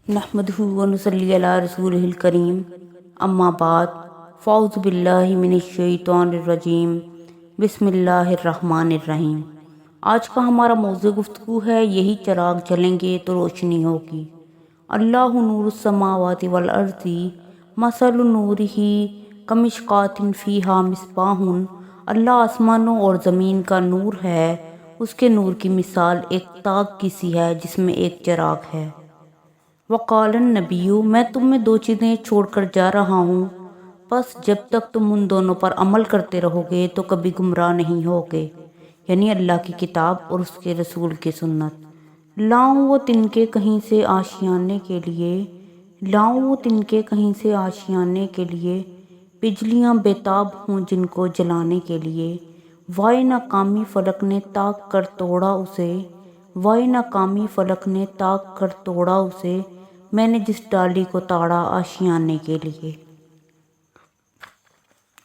نحمدہ و نصلی علی رسولہ الکریم، اما بعد، فاعوذ باللہ من الشیطان الرجیم، بسم اللہ الرحمن الرحیم۔ آج کا ہمارا موضوع گفتگو ہے یہی چراغ جلیں گے تو روشنی ہوگی۔ اللہ نور السماوات والارض مثل نورہ کمشکاۃ فیہا مصباح۔ اللہ آسمانوں اور زمین کا نور ہے، اس کے نور کی مثال ایک تاگ کی سی ہے جس میں ایک چراغ ہے۔ وقال النبی، میں تم میں دو چیزیں چھوڑ کر جا رہا ہوں، بس جب تک تم ان دونوں پر عمل کرتے رہو گے تو کبھی گمراہ نہیں ہوگے، یعنی اللہ کی کتاب اور اس کے رسول کی سنت۔ لاؤں وہ تنکے کہیں سے آشیانے کے لیے، لاؤں وہ تنکے کہیں سے آشیانے کے لیے، بجلیاں بےتاب ہوں جن کو جلانے کے لیے۔ وائے ناکامی فلک نے تاک کر توڑا اسے، وائے ناکامی فلک نے تاک کر توڑا اسے، میں نے جس ڈالی کو تاڑا آشیانے کے لیے۔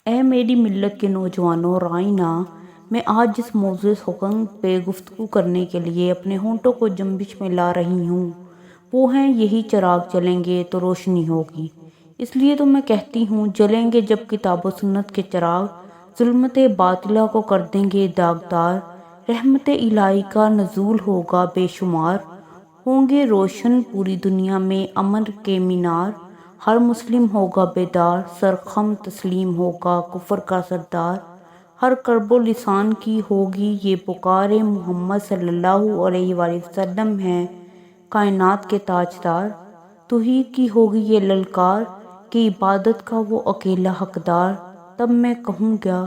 اے میری ملت کے نوجوانوں رائنا، میں آج جس موضوع حکم پہ گفتگو کرنے کے لیے اپنے ہونٹوں کو جنبش میں لا رہی ہوں وہ ہیں یہی چراغ جلیں گے تو روشنی ہوگی۔ اس لیے تو میں کہتی ہوں جلیں گے جب کتاب و سنت کے چراغ، ظلمت باطلہ کو کر دیں گے داغدار، رحمت الہی کا نزول ہوگا بے شمار، ہوں گے روشن پوری دنیا میں امن کے مینار، ہر مسلم ہوگا بیدار، سرخم تسلیم ہوگا کفر کا سردار، ہر کرب و لسان کی ہوگی یہ پکار، محمد صلی اللہ علیہ وآلہ وسلم ہیں کائنات کے تاجدار، تو ہی کی ہوگی یہ للکار کہ عبادت کا وہ اکیلا حقدار، تب میں کہوں گا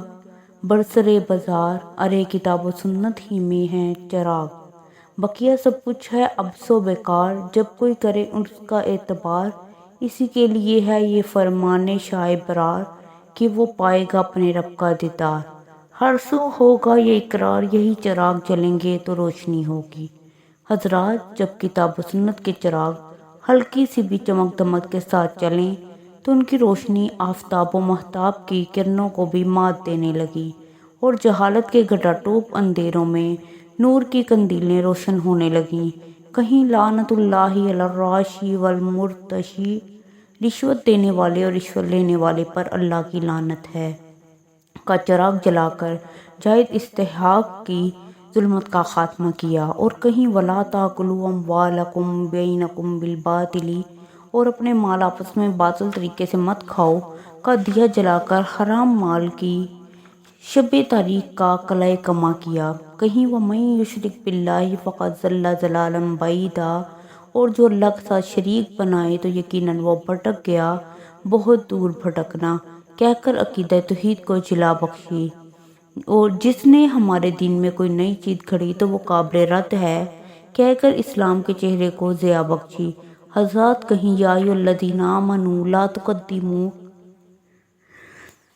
برسرے بازار، ارے کتاب و سنت ہی میں ہے چراغ، بقیہ سب کچھ ہے اب سو بیکار، جب کوئی کرے اس کا اعتبار، اسی کے لیے ہے یہ فرمان شاہ برار کہ وہ پائے گا اپنے رب کا دیدار، ہر سو ہوگا یہ اقرار یہی چراغ جلیں گے تو روشنی ہوگی۔ حضرات، جب کتاب و سنت کے چراغ ہلکی سی بھی چمک دمک کے ساتھ چلیں تو ان کی روشنی آفتاب و مہتاب کی کرنوں کو بھی مات دینے لگی، اور جہالت کے گھٹا ٹوپ اندھیروں میں نور کی قندیلیں روشن ہونے لگیں۔ کہیں لعنت اللہ علی الراشی والمرتشی، رشوت دینے والے اور رشوت لینے والے پر اللہ کی لعنت ہے، کا چراغ جلا کر جائز استحقاق کی ظلمت کا خاتمہ کیا، اور کہیں ولا تاکلوا اموالکم بینکم بالباطل، اور اپنے مال آپس میں باطل طریقے سے مت کھاؤ، کا دیا جلا کر حرام مال کی شب تاریک کا قلعہ کما کیا۔ کہیں وَمَن یُشْرِک بِاللَّهِ فَقَدْ ضَلَّ ضَلَالًا بَعِیدًا، اور جو اللہ کے ساتھ شریک بنائے تو یقیناً وہ بھٹک گیا بہت دور بھٹکنا، کہہ کر عقیدہ توحید کو جلا بخشی، اور جس نے ہمارے دین میں کوئی نئی چیز کھڑی تو وہ قابل رد ہے، کہہ کر اسلام کے چہرے کو ضیاء بخشی۔ حضرات، کہیں یا ایھا الذین آمنوا لا تقدموا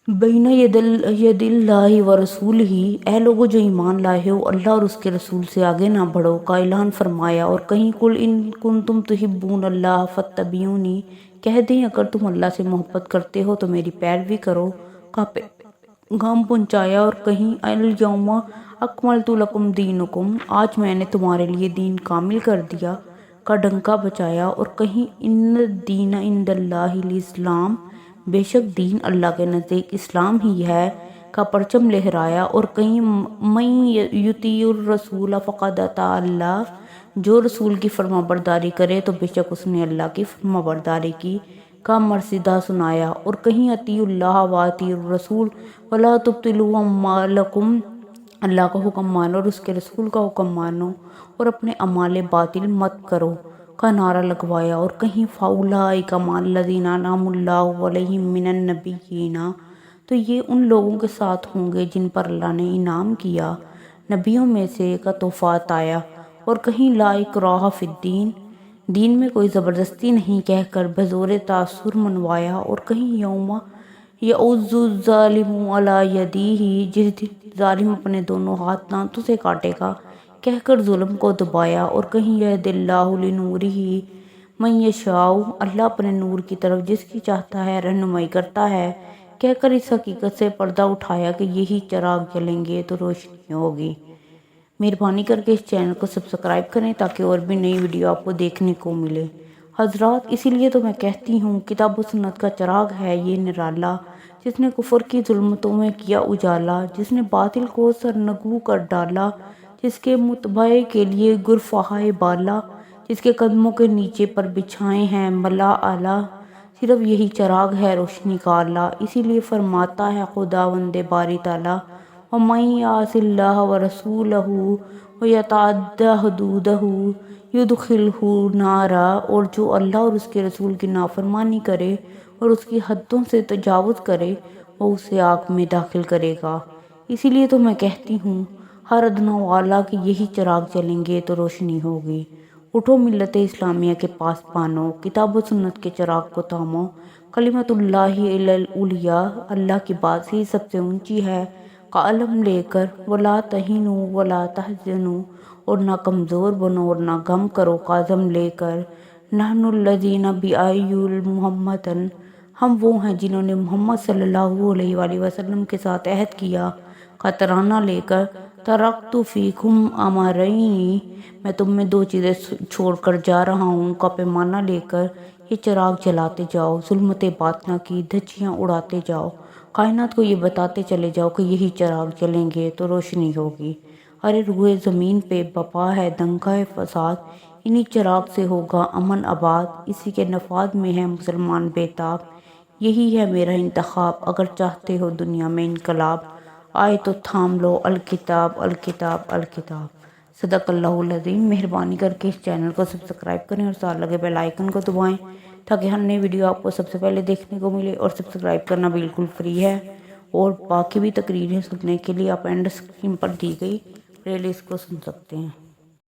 بین یدی اللہ ورسولہ، اے لوگو جو ایمان لائے ہو اللہ اور اس کے رسول سے آگے نہ بڑھو، کا اعلان فرمایا۔ اور کہیں قل ان کنتم تحبون اللہ فاتبعونی، کہہ دیں اگر تم اللہ سے محبت کرتے ہو تو میری پیروی کرو، کا پیغام پہنچایا۔ اور کہیں الیوم اکملت لکم دینکم، آج میں نے تمہارے لیے دین کامل کر دیا، کا ڈنکا بجایا۔ اور کہیں ان الدین عند اللہ الاسلام، بے شک دین اللہ کے نزدیک اسلام ہی ہے، کا پرچم لہرایا۔ اور کہیں من یطیع الرسول فقد اطاع اللہ، جو رسول کی فرما برداری کرے تو بے شک اس نے اللہ کی فرما برداری کی، کا مرثدہ سنایا۔ اور کہیں اطیعوا اللہ واطیعوا الرسول ولا تبطلوا اعمالکم، اللہ کا حکم مانو اور اس کے رسول کا حکم مانو، اور اپنے اعمال باطل مت کرو، کا نعرہ لگوایا۔ اور کہیں فاولئک مع الذین انعم اللہ علیہم من النبیین، تو یہ ان لوگوں کے ساتھ ہوں گے جن پر اللہ نے انعام کیا نبیوں میں سے، کا توفات آیا۔ اور کہیں لا اکراہ فی الدین، دین میں کوئی زبردستی نہیں، کہہ کر بزور تاثر منوایا۔ اور کہیں یوم یعض الظالم علی یدیہ، جس دن ظالم اپنے دونوں ہاتھ دانتوں سے کاٹے گا، کہہ کر ظلم کو دبایا۔ اور کہیں یہدی اللہ لنورہ من یشاء، اللہ اپنے نور کی طرف جس کی چاہتا ہے رہنمائی کرتا ہے، کہہ کر اس حقیقت سے پردہ اٹھایا کہ یہی چراغ جلیں گے تو روشنی ہوگی۔ مہربانی کر کے اس چینل کو سبسکرائب کریں تاکہ اور بھی نئی ویڈیو آپ کو دیکھنے کو ملے۔ حضرات، اسی لیے تو میں کہتی ہوں کتاب و سنت کا چراغ ہے یہ نرالا، جس نے کفر کی ظلمتوں میں کیا اجالا، جس نے باطل کو سرنگوں کر ڈالا، جس کے متبع کے لیے گرفہائے بالا، جس کے قدموں کے نیچے پر بچھائے ہیں ملا اعلیٰ۔ صرف یہی چراغ ہے روشنی کا آلہ، اسی لیے فرماتا ہے خداوند باری تعالیٰ، وَمَن يَعْصِ اللَّهَ وَرَسُولَهُ وَيَتَعَدَّ حُدُودَهُ يُدْخِلْهُ نَارًا، اور جو اللہ اور اس کے رسول کی نافرمانی کرے اور اس کی حدوں سے تجاوز کرے وہ اسے آگ میں داخل کرے گا۔ اسی لیے تو میں کہتی ہوں ہر ادنا و اعلیٰ کی یہی چراغ جلیں گے تو روشنی ہوگی۔ اٹھو ملت اسلامیہ کے پاس پانو، کتاب و سنت کے چراغ کو تھامو، کلمت اللہ العلیٰ، اللہ کی بات ہی سب سے اونچی ہے، کا علم لے کر، ولا تہنوا ولا تحزنوا، اور نہ کمزور بنو اور نہ غم کرو کا عزم لے کر، نحن الذین بعاہدوا محمد، ہم وہ ہیں جنہوں نے محمد صلی اللہ علیہ وآلہ وسلم کے ساتھ عہد کیا، کا ترانہ لے کر، ترکت فیکم امرین، میں تم میں دو چیزیں چھوڑ کر جا رہا ہوں، کا پیمانہ لے کر یہ چراغ جلاتے جاؤ، ظلمت باطنہ کی دھجیاں اڑاتے جاؤ، کائنات کو یہ بتاتے چلے جاؤ کہ یہی چراغ جلیں گے تو روشنی ہوگی۔ ارے روئے زمین پہ بپا ہے دنگا فساد، انہی چراغ سے ہوگا امن آباد، اسی کے نفاذ میں ہے مسلمان بے تاب، یہی ہے میرا انتخاب، اگر چاہتے ہو دنیا میں انقلاب، آئے تو تھام لو الکتاب الکتاب الکتاب۔ صدق اللہ العظیم۔ مہربانی کر کے اس چینل کو سبسکرائب کریں اور ساتھ لگے بیل آئیکن کو دبائیں تاکہ ہر نئی ویڈیو آپ کو سب سے پہلے دیکھنے کو ملے، اور سبسکرائب کرنا بالکل فری ہے، اور باقی بھی تقریریں سننے کے لیے آپ اینڈ اسکرین پر دی گئی پلے لسٹ کو سن سکتے ہیں۔